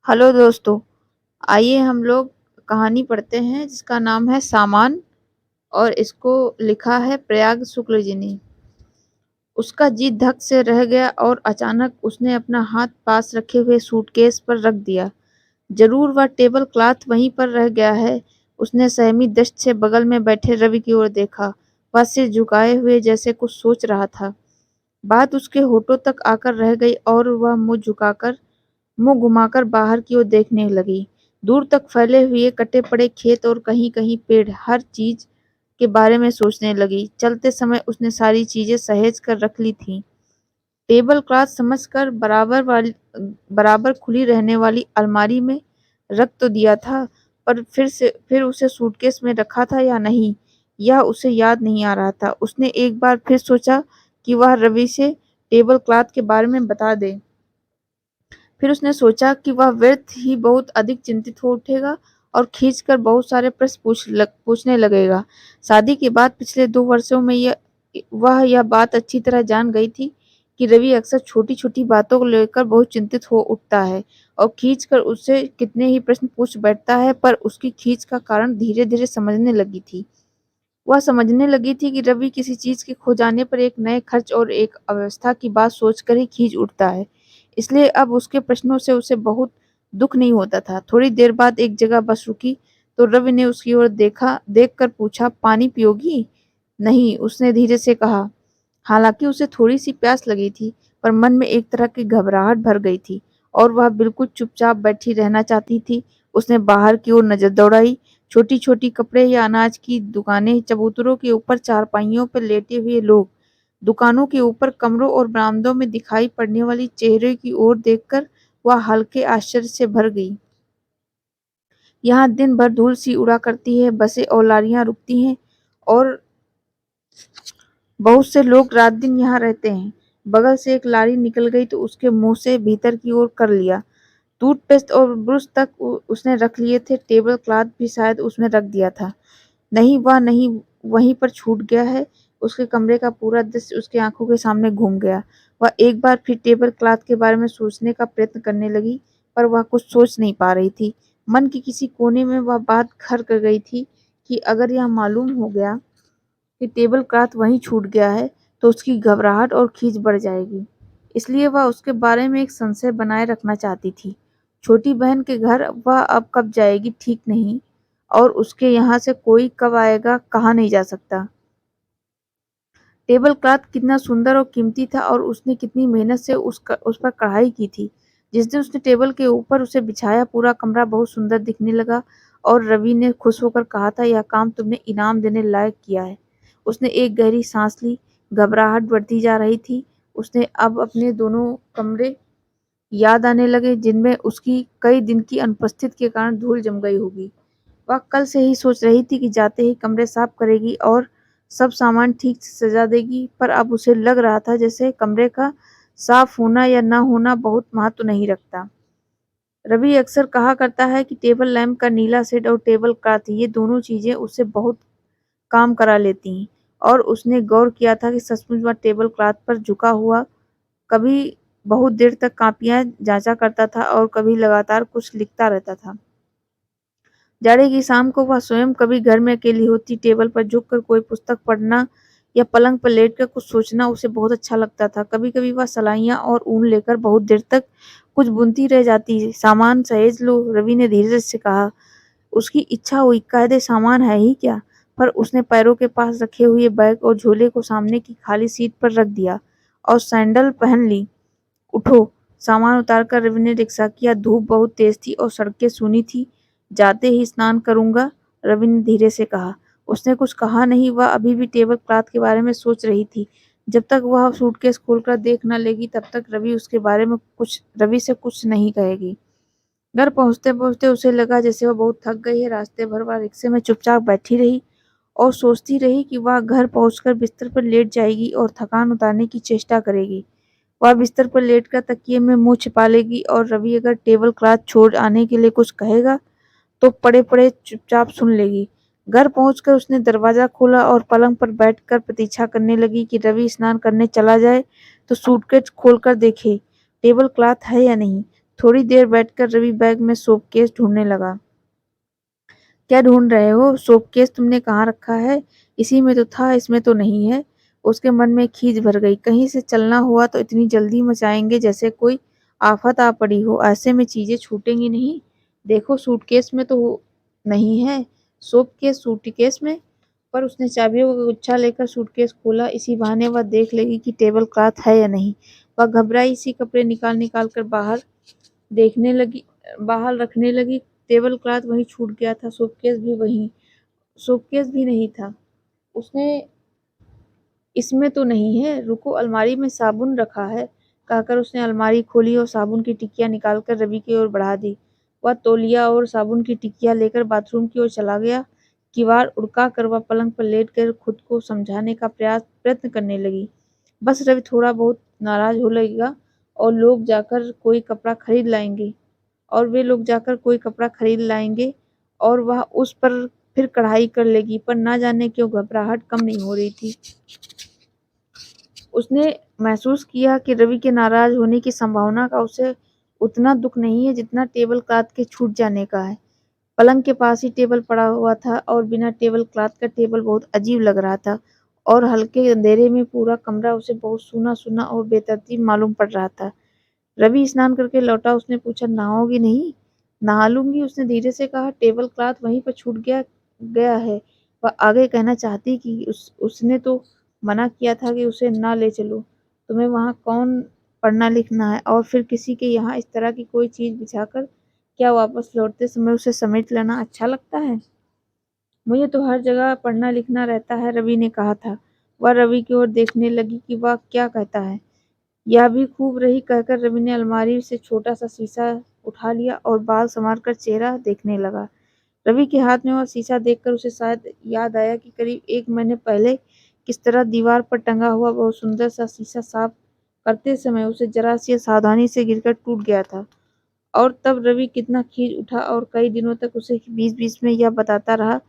Hello दोस्तों, आइए हम लोग कहानी पढ़ते हैं जिसका नाम है सामान और इसको लिखा है प्रयाग शुक्ल जी ने। उसका जी धक से रह गया और अचानक उसने अपना हाथ पास रखे हुए सूटकेस पर रख दिया। जरूर वह टेबल क्लॉथ वहीं पर रह गया है। उसने सहमी दृष्टि से बगल में बैठे रवि की ओर देखा। वह सिर झुकाए हुए जैसे कुछ सोच रहा था। बात उसके होठों तक आकर रह गई और वह मुंह घुमाकर बाहर की ओर देखने लगी। दूर तक फैले हुए कटे पड़े खेत और कहीं-कहीं पेड़, हर चीज के बारे में सोचने लगी। चलते समय उसने सारी चीजें सहेज कर रख ली थीं। टेबल क्लॉथ समझकर बराबर खुली रहने वाली अलमारी में रख तो दिया था, पर फिर उसे सूटकेस में रखा था या नहीं, यह उसे याद नहीं आ रहा था। उसने एक बार फिर सोचा कि वह रवि से टेबल क्लॉथ के बारे में बता दे। फिर उसने सोचा कि वह व्यर्थ ही बहुत अधिक चिंतित हो उठेगा और खींचकर बहुत सारे प्रश्न पूछने लगेगा। शादी के बाद पिछले 2 वर्षों में वह यह बात अच्छी तरह जान गई थी कि रवि अक्सर छोटी-छोटी बातों को लेकर बहुत चिंतित हो उठता है और खींचकर उससे कितने ही प्रश्न पूछ बैठता है, पर उसकी खींच का कारण धीरे-धीरे समझने लगी थी। वह समझने लगी थी कि रवि किसी चीज के खो जाने पर एक नए खर्च और एक अव्यवस्था की बात सोचकर ही खींच उठता है। इसलिए अब उसके प्रश्नों से उसे बहुत दुख नहीं होता था। थोड़ी देर बाद एक जगह बस रुकी तो रवि ने उसकी ओर देखकर पूछा, पानी पियोगी? नहीं, उसने धीरे से कहा। हालांकि उसे थोड़ी सी प्यास लगी थी, पर मन में एक तरह की घबराहट भर गई थी और वह बिल्कुल चुपचाप बैठी रहना चाहती थी। उसने बाहर की ओर नजर दौड़ाई। छोटी-छोटी कपड़े या अनाज की दुकानें, चबूतरों के ऊपर चारपाइयों पर लेटे हुए लोग, दुकानों के ऊपर कमरों और बरामदों में दिखाई पड़ने वाली चेहरे की ओर देखकर वह हल्के आश्चर्य से भर गई। यहाँ दिन भर धूल सी उड़ा करती है, बसें और लारियां रुकती हैं और बहुत से लोग रात दिन यहाँ रहते हैं। बगल से एक लारी निकल गई तो उसके मुंह से भीतर की ओर कर लिया। टूथपेस्ट और ब्रश तक उसने रख लिए थे, टेबल क्लॉथ भी शायद उसमें रख दिया था। नहीं, वह नहीं, वहीं पर छूट गया है। उसके कमरे का पूरा दृश्य उसकी आंखों के सामने घूम गया। वह एक बार फिर टेबल क्लॉथ के बारे में सोचने का प्रयत्न करने लगी, पर वह कुछ सोच नहीं पा रही थी। मन के किसी कोने में वह बात घर कर गई थी कि अगर यह मालूम हो गया कि टेबल क्लॉथ वहीं छूट गया है, तो उसकी घबराहट और खींच बढ़ जाएगी। इसलिए वह उसके बारे में एक संशय बनाए रखना चाहती थी। छोटी बहन के घर वह अब कब जाएगी ठीक नहीं, और उसके यहाँ से कोई कब आएगा कहा नहीं जा सकता। टेबल क्लॉथ कितना सुंदर और कीमती था और उसने कितनी मेहनत से उस पर कढ़ाई की थी। जिस दिन उसने टेबल के ऊपर उसे बिछाया, पूरा कमरा बहुत सुंदर दिखने लगा और रवि ने खुश होकर कहा था, यह काम तुमने इनाम देने लायक किया है। उसने एक गहरी सांस ली। घबराहट बढ़ती जा रही थी। उसने अब अपने दोनों कमरे याद आने लगे जिनमें उसकी कई दिन की अनुपस्थिति के कारण धूल जम गई होगी। वह कल से ही सोच रही थी कि जाते ही कमरे साफ करेगी और सब सामान ठीक से सजा देगी, पर अब उसे लग रहा था जैसे कमरे का साफ होना या न होना बहुत महत्व नहीं रखता। रवि अक्सर कहा करता है कि टेबल लैंप का नीला शेड और टेबल क्लॉथ, ये दोनों चीजें उससे बहुत काम करा लेती हैं, और उसने गौर किया था कि सचमुच वह टेबल क्लॉथ पर झुका हुआ कभी बहुत देर तक कॉपियां जांचा करता था और कभी लगातार कुछ लिखता रहता था। जाड़े की शाम को वह स्वयं कभी घर में अकेली होती, टेबल पर झुककर कोई पुस्तक पढ़ना या पलंग पर लेटकर कुछ सोचना उसे बहुत अच्छा लगता था। कभी-कभी वह सलाइयां और ऊन लेकर बहुत देर तक कुछ बुनती रह जाती। सामान सहेज लो, रवि ने धीरे से कहा। उसकी इच्छा हुई, कायदे सामान है ही क्या, पर उसने पैरों के पास रखे हुए बैग और झोले को सामने की खाली सीट पर रख दिया और सैंडल पहन ली। उठो, सामान उतारकर रवि ने रिक्शा किया। धूप बहुत तेज थी और सड़कें सूनी थी। जाते ही स्नान करूंगा, रवि ने धीरे से कहा। उसने कुछ कहा नहीं, वह अभी भी टेबल क्लॉथ के बारे में सोच रही थी। जब तक वह सूटकेस खोलकर देख न लेगी तब तक रवि से कुछ नहीं कहेगी। घर पहुंचते पहुंचते उसे लगा जैसे वह बहुत थक गई है। रास्ते भर वह रिक्शे में चुपचाप बैठी रही और सोचती रही कि वह घर पहुंचकर बिस्तर पर लेट जाएगी और थकान उतारने की चेष्टा करेगी। वह बिस्तर पर लेटकर तकिए में मुंह छिपा लेगी और रवि अगर टेबल क्लॉथ छोड़ आने के लिए कुछ कहेगा तो पड़े-पड़े चुपचाप सुन लेगी। घर पहुंचकर उसने दरवाजा खोला और पलंग पर बैठकर प्रतीक्षा करने लगी कि रवि स्नान करने चला जाए तो सूटकेस खोलकर देखे टेबल क्लॉथ है या नहीं। थोड़ी देर बैठकर रवि बैग में सूटकेस ढूंढने लगा। क्या ढूंढ रहे हो? सूटकेस तुमने कहाँ रखा है? इसी में तो था, इसमें तो नहीं है। उसके मन में खीज भर गई। कहीं से चलना हुआ तो इतनी जल्दी मचाएंगे जैसे कोई आफत आ पड़ी हो। ऐसे में चीजें छूटेंगी नहीं। देखो सूटकेस में तो नहीं है। सूटकेस में। पर उसने चाबियों का गुच्छा लेकर सूटकेस खोला। इसी बहाने वह देख लेगी कि टेबल क्लॉथ है या नहीं। वह घबराई सी कपड़े निकाल निकाल कर देखने लगी बाहर रखने लगी। टेबल क्लॉथ वहीं छूट गया था। सूटकेस भी नहीं था। उसने इसमें तो नहीं है। रुको, अलमारी में साबुन रखा है, कहकर उसने अलमारी खोली और साबुन की टिक्कियां निकालकर रवि की ओर बढ़ा दी। वह तौलिया और साबुन की टिक्कियां लेकर बाथरूम की ओर चला गया। किवाड़ उड़का कर वह पलंग पर लेट कर खुद को समझाने का प्रयत्न करने लगी। बस रवि थोड़ा बहुत नाराज हो लगेगा और लोग जाकर कोई कपड़ा खरीद लाएंगे और वे लोग जाकर कोई कपड़ा खरीद लाएंगे और वह उस पर फिर कढ़ाई कर लेगी। पर ना जाने क्यों घबराहट कम नहीं हो रही थी। उसने महसूस किया कि रवि के नाराज होने की संभावना का उसे उतना दुख नहीं है जितना टेबल क्लॉथ के छूट जाने का है। पलंग के पास ही टेबल पड़ा हुआ था और बिना टेबल क्लॉथ का टेबल बहुत अजीब लग रहा था और हल्के अंधेरे में पूरा कमरा उसे बहुत सूना सूना और बेतरतीब मालूम पड़ रहा था। रवि स्नान करके लौटा। उसने पूछा, नहाओगी नहीं? नहा लूंगी, उसने धीरे से कहा। टेबल क्लॉथ वहीं पर छूट गया गया है। वह आगे कहना चाहती कि उसने तो मना किया था कि उसे ना ले चलो। तुम्हें वहां कौन पढ़ना लिखना है? और फिर किसी के यहाँ इस तरह की कोई चीज बिछाकर क्या वापस लौटते समय उसे समेट लेना अच्छा लगता है? मुझे तो हर जगह पढ़ना लिखना रहता है, रवि ने कहा था। वह रवि की ओर देखने लगी कि वह क्या कहता है। यह भी खूब रही, कहकर रवि ने अलमारी से छोटा सा शीशा उठा लिया और बाल संवारकर चेहरा देखने लगा। रवि के हाथ में वह शीशा देखकर उसे शायद याद आया कि करीब 1 महीने पहले किस तरह दीवार पर टंगा हुआ बहुत सुंदर सा शीशा साफ करते समय उसे जरा सी सावधानी से गिरकर टूट गया था। और तब रवि कितना खींच उठा और कई दिनों तक उसे बीच बीच में यह बताता रहा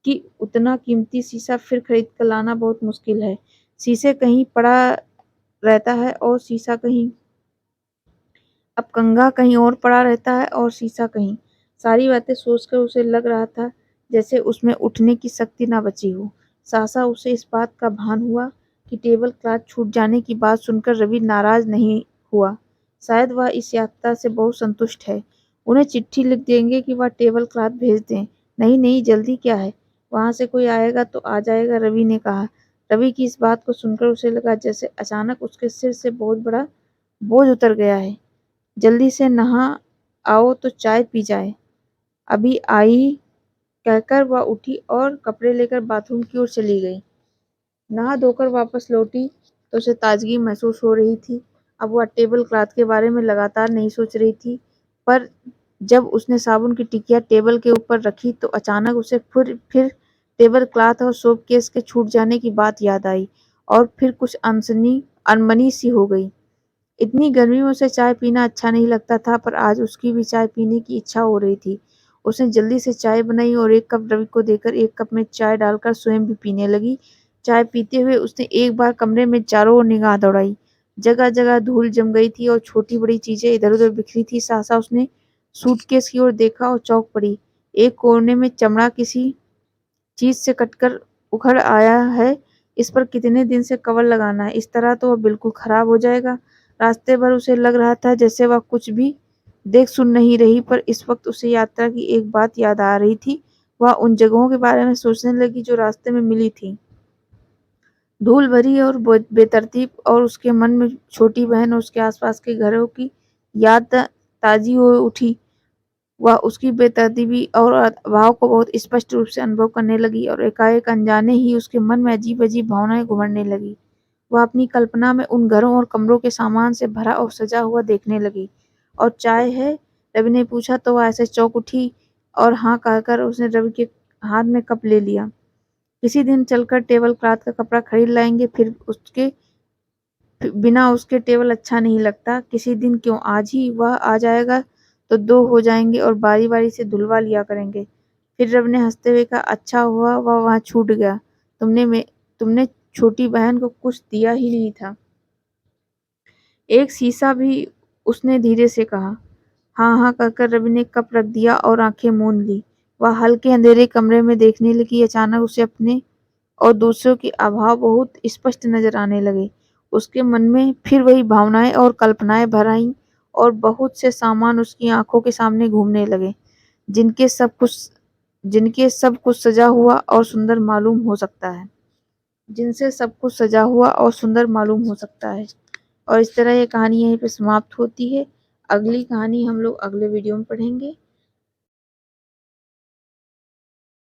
कि उतना कीमती शीशा फिर खरीद कर लाना बहुत मुश्किल है। शीशे कहीं पड़ा रहता है और शीशा कहीं, अब कंघा कहीं और पड़ा रहता है और शीशा कहीं। सारी बातें सोचकर उसे लग रहा था जैसे उसमें उठने की शक्ति ना बची हो। सहसा उसे इस बात का भान हुआ कि टेबल क्लॉथ छूट जाने की बात सुनकर रवि नाराज नहीं हुआ। शायद वह इस यात्रा से बहुत संतुष्ट है। उन्हें चिट्ठी लिख देंगे कि वह टेबल क्लॉथ भेज दें। नहीं नहीं, जल्दी क्या है, वहां से कोई आएगा तो आ जाएगा, रवि ने कहा। रवि की इस बात को सुनकर उसे लगा जैसे अचानक उसके सिर से बहुत बड़ा बोझ उतर गया है। जल्दी से नहा आओ तो चाय पी जाए। अभी आई, कहकर वह उठी और कपड़े लेकर बाथरूम की ओर चली गई। नहा धोकर वापस लौटी तो उसे ताजगी महसूस हो रही थी। अब वह टेबल क्लॉथ के बारे में लगातार नहीं सोच रही थी, पर जब उसने साबुन की टिकिया टेबल के ऊपर रखी तो अचानक उसे फिर टेबल क्लॉथ और सूटकेस के छूट जाने की बात याद आई और फिर कुछ अनमनी सी हो गई। इतनी गर्मी में उसे चाय पीना अच्छा नहीं लगता था, पर आज उसकी भी चाय पीने की इच्छा हो रही थी। उसने जल्दी से चाय बनाई और 1 कप रवि को देकर 1 कप में चाय डालकर स्वयं भी पीने लगी। चाय पीते हुए उसने एक बार कमरे में चारों ओर निगाह दौड़ाई। जगह जगह धूल जम गई थी और छोटी बड़ी चीजें इधर उधर बिखरी थी। सहसा उसने सूटकेस की ओर देखा और चौंक पड़ी। एक कोने में चमड़ा किसी चीज से कटकर उखड़ आया है। इस पर कितने दिन से कवर लगाना है, इस तरह तो वह बिल्कुल खराब हो जाएगा। रास्ते भर उसे लग रहा था जैसे वह कुछ भी देख सुन नहीं रही, पर इस वक्त उसे यात्रा की एक बात याद आ रही थी। वह उन जगहों के बारे में सोचने लगी जो रास्ते में मिली थी, धूल भरी और बेतरतीब, और उसके मन में छोटी बहन और उसके आसपास के घरों की याद ताजी हो उठी। वह उसकी बेतरतीबी और अभाव को बहुत स्पष्ट रूप से अनुभव करने लगी और एकाएक अनजाने ही उसके मन में अजीब अजीब भावनाएं घुमड़ने लगी। वह अपनी कल्पना में उन घरों और कमरों के सामान से भरा और सजा हुआ देखने लगी। और चाय है? रवि ने पूछा तो वह ऐसे चौंक उठी और हाँ कहकर उसने रवि के हाथ में कप ले लिया। किसी दिन चलकर टेबल क्लॉथ का कपड़ा खरीद लाएंगे, फिर उसके बिना उसके टेबल अच्छा नहीं लगता। किसी दिन क्यों, आज ही वह आ जाएगा तो 2 हो जाएंगे और बारी बारी से धुलवा लिया करेंगे। फिर रवि ने हंसते हुए कहा, अच्छा हुआ वह वहां छूट गया। तुमने छोटी बहन को कुछ दिया ही नहीं था। एक शीशा भी, उसने धीरे से कहा। हाँ हाँ कहकर रवि ने कप रख दिया और आंखें मूंद ली। वह हल्के अंधेरे कमरे में देखने लगी। अचानक उसे अपने और दूसरों के अभाव बहुत स्पष्ट नजर आने लगे। उसके मन में फिर वही भावनाएं और कल्पनाएं भर आईं और बहुत से सामान उसकी आंखों के सामने घूमने लगे, जिनके सब कुछ सजा हुआ और सुंदर मालूम हो सकता है, जिनसे सब कुछ सजा हुआ और सुंदर मालूम हो सकता है। और इस तरह ये कहानी यहीं पे समाप्त होती है। अगली कहानी हम लोग अगले वीडियो में पढ़ेंगे।